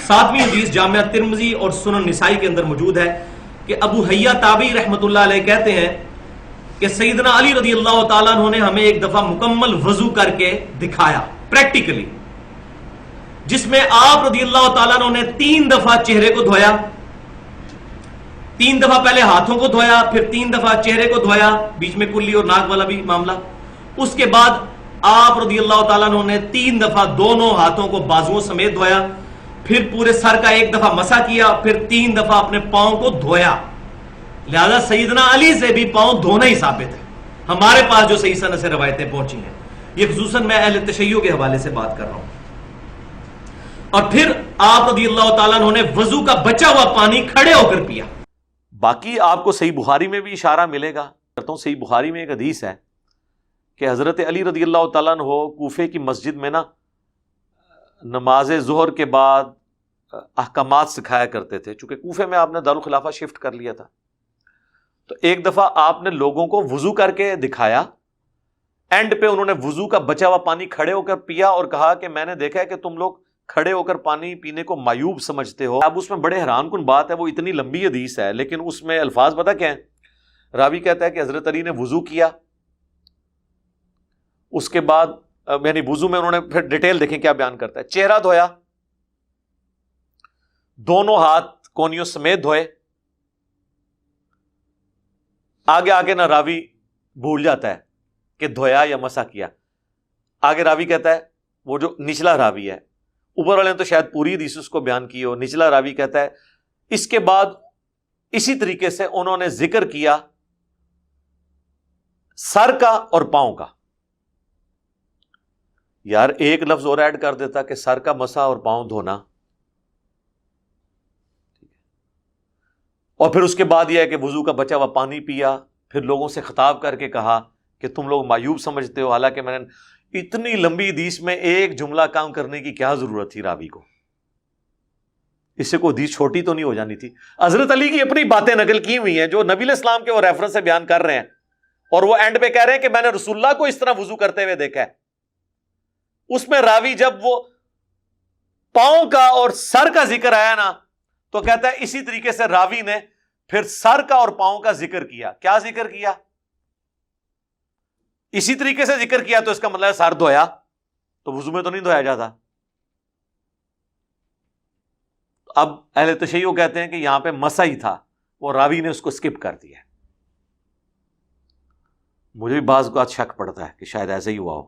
7ویں حدیث جامعہ ترمذی اور سنن نسائی کے اندر موجود ہے کہ ابو حیا تابعی رحمۃ اللہ علیہ کہتے ہیں کہ سیدنا علی رضی اللہ تعالیٰ عنہ نے ہمیں ایک دفعہ مکمل وضو کر کے دکھایا پریکٹیکلی، جس میں آپ رضی اللہ تعالیٰ عنہ نے 3 دفعہ چہرے کو دھویا، 3 دفعہ پہلے ہاتھوں کو دھویا، پھر 3 دفعہ چہرے کو دھویا، بیچ میں کلی اور ناک والا بھی معاملہ۔ اس کے بعد آپ رضی اللہ تعالیٰ عنہ نے 3 دفعہ دونوں ہاتھوں کو بازوؤں سمیت دھویا، پھر پورے سر کا 1 دفعہ مسح کیا، پھر 3 دفعہ اپنے پاؤں کو دھویا۔ لہذا سیدنا علی سے بھی پاؤں دھونا ہی ثابت ہے، ہمارے پاس جو صحیح سند سے روایتیں پہنچی ہیں، یہ خصوصاً میں اہل تشیع کے حوالے سے بات کر رہا ہوں۔ اور پھر آپ رضی اللہ تعالیٰ عنہ نے وضو کا بچا ہوا پانی کھڑے ہو کر پیا۔ باقی آپ کو صحیح بخاری میں بھی اشارہ ملے گا، کرتا ہوں صحیح بخاری میں ایک حدیث ہے کہ حضرت علی رضی اللہ تعالیٰ عنہ کوفے کی مسجد میں نماز ظہر کے بعد احکامات سکھایا کرتے تھے، چونکہ کوفے میں آپ نے دارالخلافہ شفٹ کر لیا تھا، تو ایک دفعہ آپ نے لوگوں کو وضو کر کے دکھایا، اینڈ پہ انہوں نے وضو کا بچا ہوا پانی کھڑے ہو کر پیا اور کہا کہ میں نے دیکھا ہے کہ تم لوگ کھڑے ہو کر پانی پینے کو معیوب سمجھتے ہو۔ اب اس میں بڑے حیران کن بات ہے، وہ اتنی لمبی حدیث ہے لیکن اس میں الفاظ پتہ کیا ہیں؟ راوی کہتا ہے کہ حضرت علی نے وضو کیا، اس کے بعد یعنی وضو میں انہوں نے پھر ڈیٹیل دیکھیں کیا بیان کرتا ہے، چہرہ دھویا، دونوں ہاتھ کونیوں سمیت دھوئے، آگے نہ راوی بھول جاتا ہے کہ دھویا یا مسح کیا، آگے راوی کہتا ہے، وہ جو نچلا راوی ہے، اوپر والے نے تو شاید پوری حدیث اس کو بیان کی ہو، نچلا راوی کہتا ہے اس کے بعد اسی طریقے سے انہوں نے ذکر کیا سر کا اور پاؤں کا۔ یار ایک لفظ اور ایڈ کر دیتا کہ سر کا مسح اور پاؤں دھونا، اور پھر اس کے بعد یہ ہے کہ وضو کا بچا ہوا پانی پیا، پھر لوگوں سے خطاب کر کے کہا کہ تم لوگ معیوب سمجھتے ہو، حالانکہ میں نے اتنی لمبی حدیث میں ایک جملہ کام کرنے کی کیا ضرورت تھی راوی کو؟ اس سے کوئی حدیث چھوٹی تو نہیں ہو جانی تھی؟ حضرت علی کی اپنی باتیں نقل کی ہوئی ہیں جو نبی علیہ السلام کے وہ ریفرنس سے بیان کر رہے ہیں، اور وہ اینڈ پہ کہہ رہے ہیں کہ میں نے رسول اللہ کو اس طرح وضو کرتے ہوئے دیکھا ہے۔ اس میں راوی جب وہ پاؤں کا اور سر کا ذکر آیا نا تو کہتا ہے اسی طریقے سے راوی نے پھر سر کا اور پاؤں کا ذکر کیا۔ کیا ذکر کیا؟ اسی طریقے سے ذکر کیا، تو اس کا مطلب ہے سر دھویا، تو وضو میں تو نہیں دھویا جاتا۔ اب اہل تشیع کہتے ہیں کہ یہاں پہ مسح ہی تھا، وہ راوی نے اس کو سکپ کر دیا۔ مجھے بھی بعض اوقات شک پڑتا ہے کہ شاید ایسا ہی ہوا ہو۔